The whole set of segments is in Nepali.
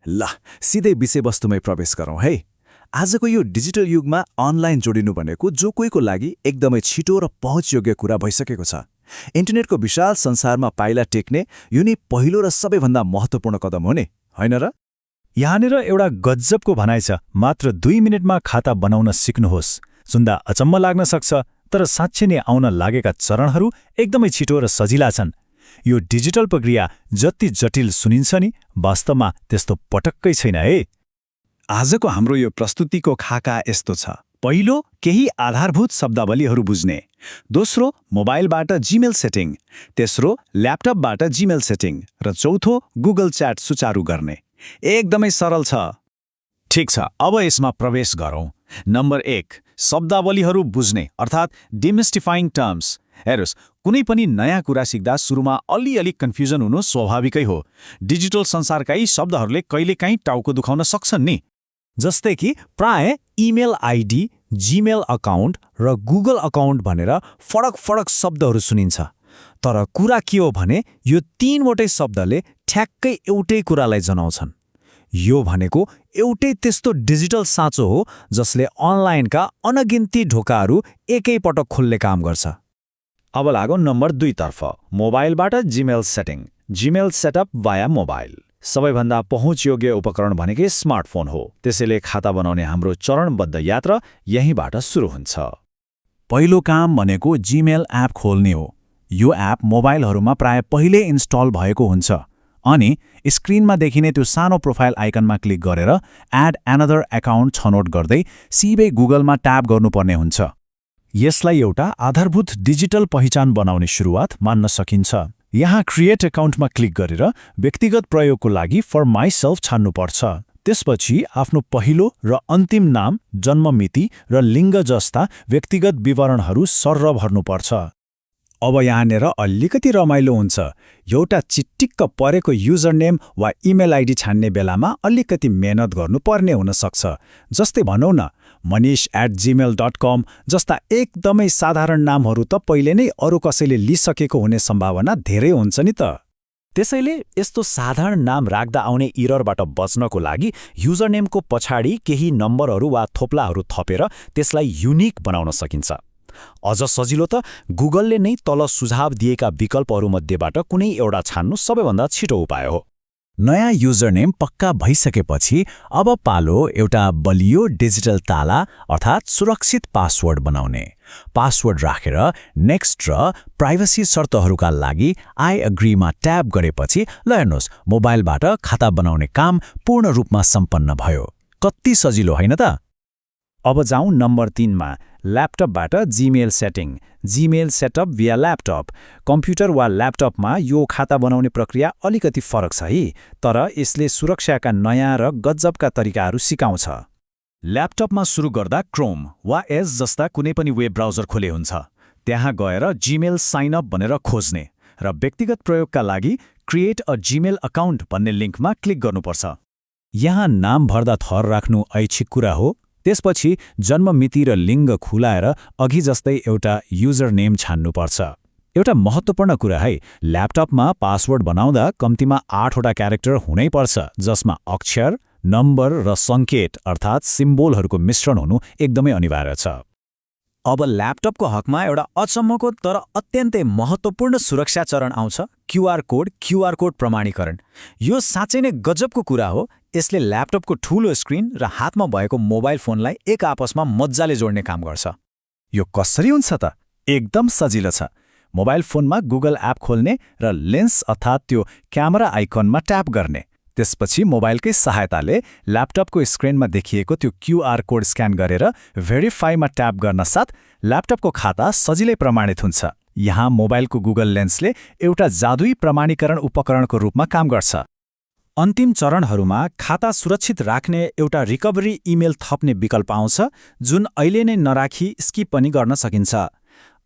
ल सिधै विषयवस्तुमै प्रवेश गरौँ है। आजको यो डिजिटल युगमा अनलाइन जोडिनु भनेको जो कोहीको लागि एकदमै छिटो र पहुँचयोग्य कुरा भइसकेको छ। इन्टरनेटको विशाल संसारमा पाइला टेक्ने यो नै पहिलो र सबैभन्दा महत्त्वपूर्ण कदम हो नि, होइन र? यहाँनिर एउटा गज्जबको भनाइ छ, मात्र 2 मिनेटमा खाता बनाउन सिक्नुहोस्। सुन्दा अचम्म लाग्न सक्छ, तर साँच्चै नै आउन लागेका चरणहरू एकदमै छिटो र सजिला छन्। यो डिजिटल प्रक्रिया जति जटिल सुनिन्छ नि, वास्तवमा त्यस्तो पटक्कै छैन है। आजको हाम्रो यो प्रस्तुतिको खाका यस्तो छ। पहिलो, केही आधारभूत शब्दावलीहरू बुझ्ने। दोस्रो, मोबाइलबाट जीमेल सेटिङ। तेस्रो, ल्यापटपबाट जीमेल सेटिङ। र चौथो, गुगल च्याट सुचारू गर्ने। एकदमै सरल छ। ठिक छ, अब यसमा प्रवेश गरौँ। नम्बर 1, शब्दावलीहरू बुझ्ने अर्थात् डिमिस्टिफाइङ टर्म्स। हेर्नुहोस्, कुनै पनि नयाँ कुरा सिक्दा सुरुमा अलिअलि कन्फ्युजन हुनु स्वाभाविकै हो। डिजिटल संसारका यी शब्दहरूले कहिलेकाहीँ टाउको दुखाउन सक्छन् नि। जस्तै कि प्राय इमेल आइडी, जीमेल अकाउन्ट र गुगल अकाउन्ट भनेर फरक फरक शब्दहरू सुनिन्छ। तर कुरा के हो भने यो 3वटै शब्दले ठ्याक्कै एउटै कुरालाई जनाउँछन्। यो भनेको एउटै त्यस्तो डिजिटल साँचो हो जसले अनलाइनका अनगिन्ती ढोकाहरू एकैपटक खोल्ने काम गर्छ। अब लागौँ नम्बर 2 तर्फ, मोबाइलबाट जीमेल सेटिङ। जीमेल सेटअप वाया मोबाइल। सबैभन्दा पहुँचयोग्य उपकरण भनेकै स्मार्टफोन हो। त्यसैले खाता बनाउने हाम्रो चरणबद्ध यात्रा यहीँबाट सुरु हुन्छ। पहिलो काम भनेको जीमेल एप खोल्ने हो। यो एप मोबाइलहरूमा प्राय पहिले इन्स्टल भएको हुन्छ अनि स्क्रिनमा देखिने त्यो सानो प्रोफाइल आइकनमा क्लिक गरेर एड एनदर अकाउन्ट छनौट गर्दै सिधै गुगलमा ट्याप गर्नुपर्ने हुन्छ। यसलाई एउटा आधारभूत डिजिटल पहिचान बनाउने सुरुवात मान्न सकिन्छ। यहाँ क्रिएट अकाउन्टमा क्लिक गरेर व्यक्तिगत प्रयोगको लागि फर माइसेल्फ छान्नुपर्छ। त्यसपछि आफ्नो पहिलो र अन्तिम नाम, जन्ममिति र लिङ्ग जस्ता व्यक्तिगत विवरणहरू सर्र भर्नुपर्छ। अब यहाँनिर अलिकति रमाइलो हुन्छ। एउटा चिट्टिक्क परेको युजर नेम वा इमेल आइडी छान्ने बेलामा अलिकति मेहनत गर्नुपर्ने हुन सक्छ। जस्तै भनौँ न, manish@gmail.com जस्ता एकदमै साधारण नामहरू त पहिले नै अरू कसैले लिइसकेको हुने सम्भावना धेरै हुन्छ नि त। त्यसैले यस्तो साधारण नाम राख्दा आउने इररबाट बच्नको लागि युजरनेमको पछाडि केही नम्बरहरू वा थोप्लाहरू थपेर त्यसलाई युनिक बनाउन सकिन्छ। अझ सजिलो त गुगलले नै तल सुझाव दिएका विकल्पहरूमध्येबाट कुनै एउटा छान्नु सबैभन्दा छिटो उपाय हो। नयाँ युजरनेम पक्का भइसकेपछि अब पालो एउटा बलियो डिजिटल ताला अर्थात् सुरक्षित पासवर्ड बनाउने। पासवर्ड राखेर नेक्स्ट र प्राइभेसी शर्तहरूका लागि आई अग्रीमा ट्याप गरेपछि ल हेर्नुहोस्, मोबाइलबाट खाता बनाउने काम पूर्ण रूपमा सम्पन्न भयो। कति सजिलो होइन त? अब जाउँ नम्बर 3मा, ल्यापटपबाट Gmail setting. Gmail setup via laptop. Computer वा ल्यापटपमा यो खाता बनाउने प्रक्रिया अलिकति फरक छ है, तर यसले सुरक्षाका नयाँ र गजबका तरिकाहरू सिकाउँछ। ल्यापटपमा सुरु गर्दा क्रोम वा एज जस्ता कुनै पनि वेब ब्राउजर खोले हुन्छ। त्यहाँ गएर जीमेल साइन अप भनेर खोज्ने र व्यक्तिगत प्रयोगका लागि क्रिएट अ जीमेल अकाउन्ट भन्ने लिङ्कमा क्लिक गर्नुपर्छ। यहाँ नाम भर्दा थर राख्नु ऐच्छिक कुरा हो। त्यसपछि जन्ममिति र लिङ्ग खुलाएर अघि जस्तै एउटा युजर नेम छान्नुपर्छ। एउटा महत्त्वपूर्ण कुरा है, ल्यापटपमा पासवर्ड बनाउँदा कम्तीमा 8वटा क्यारेक्टर हुनैपर्छ, जसमा अक्षर, नम्बर र सङ्केत अर्थात् सिम्बोलहरूको मिश्रण हुनु एकदमै अनिवार्य छ। अब ल्यापटपको हकमा एउटा अचम्मको तर अत्यन्तै महत्त्वपूर्ण सुरक्षा चरण आउँछ, क्युआर कोड प्रमाणीकरण। यो साँच्चै नै गजबको कुरा हो। यसले ल्यापटपको ठूलो स्क्रिन र हातमा भएको मोबाइल फोनलाई एक आपसमा मज्जाले जोड्ने काम गर्छ। यो कसरी हुन्छ त? एकदम सजिलो छ। मोबाइल फोनमा गुगल एप खोल्ने र लेन्स अर्थात् त्यो क्यामेरा आइकनमा ट्याप गर्ने। त्यसपछि मोबाइलकै सहायताले ल्यापटपको स्क्रिनमा देखिएको त्यो क्युआर कोड स्क्यान गरेर भेरिफाईमा ट्याप गर्न साथ ल्यापटपको खाता सजिलै प्रमाणित हुन्छ। यहाँ मोबाइलको गुगल लेन्सले एउटा जादुई प्रमाणीकरण उपकरणको रूपमा काम गर्छ। अन्तिम चरणहरूमा खाता सुरक्षित राख्ने एउटा रिकभरी इमेल थप्ने विकल्प आउँछ, जुन अहिले नै नराखी स्किप पनि गर्न सकिन्छ।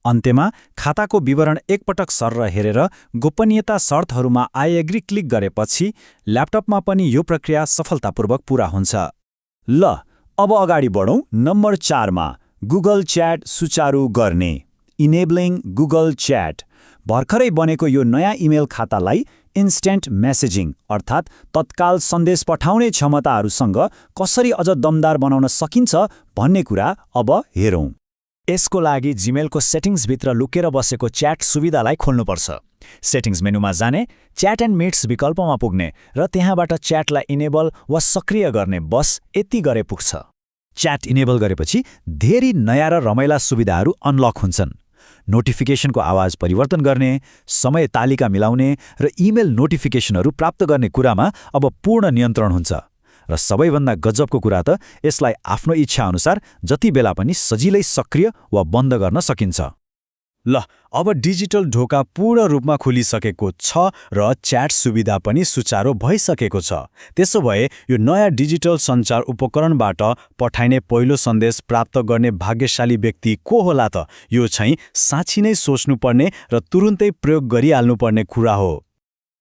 अन्त्यमा खाताको विवरण एकपटक सर्र हेरेर गोपनीयता शर्तहरूमा आई एग्री क्लिक गरेपछि ल्यापटपमा पनि यो प्रक्रिया सफलतापूर्वक पूरा हुन्छ। ल अब अगाडि बढौँ नम्बर 4मा, गुगल च्याट सुचारू गर्ने। Enabling Google chat. भर्खरै बनेको यो नयाँ इमेल खातालाई इन्स्ट्यान्ट मेसेजिङ अर्थात् तत्काल सन्देश पठाउने क्षमताहरूसँग कसरी अझ दमदार बनाउन सकिन्छ भन्ने कुरा अब हेरौँ। यसको लागि जीमेलको सेटिङ्सभित्र लुकेर बसेको च्याट सुविधालाई खोल्नुपर्छ। सेटिङ्स मेनुमा जाने, च्याट एन्ड मिट्स विकल्पमा पुग्ने र त्यहाँबाट च्याटलाई इनेबल वा सक्रिय गर्ने, बस यति गरे पुग्छ। च्याट इनेबल गरेपछि धेरै नयाँ र रमाइला सुविधाहरू अनलक हुन्छन्। नोटिफिकेसनको आवाज परिवर्तन गर्ने, समय तालिका मिलाउने र इमेल नोटिफिकेसनहरू प्राप्त गर्ने कुरामा अब पूर्ण नियन्त्रण हुन्छ। र सबैभन्दा गजबको कुरा त यसलाई आफ्नो इच्छाअनुसार जति बेला पनि सजिलै सक्रिय वा बन्द गर्न सकिन्छ। ल अब डिजिटल ढोका पूर्ण रूपमा खुलिसकेको छ र च्याट सुविधा पनि सुचारू भइसकेको छ। त्यसो भए यो नयाँ डिजिटल सञ्चार उपकरणबाट पठाइने पहिलो सन्देश प्राप्त गर्ने भाग्यशाली व्यक्ति को होला त? यो चाहिँ साँच्चै नै सोच्नुपर्ने र तुरुन्तै प्रयोग गरिहाल्नुपर्ने कुरा हो।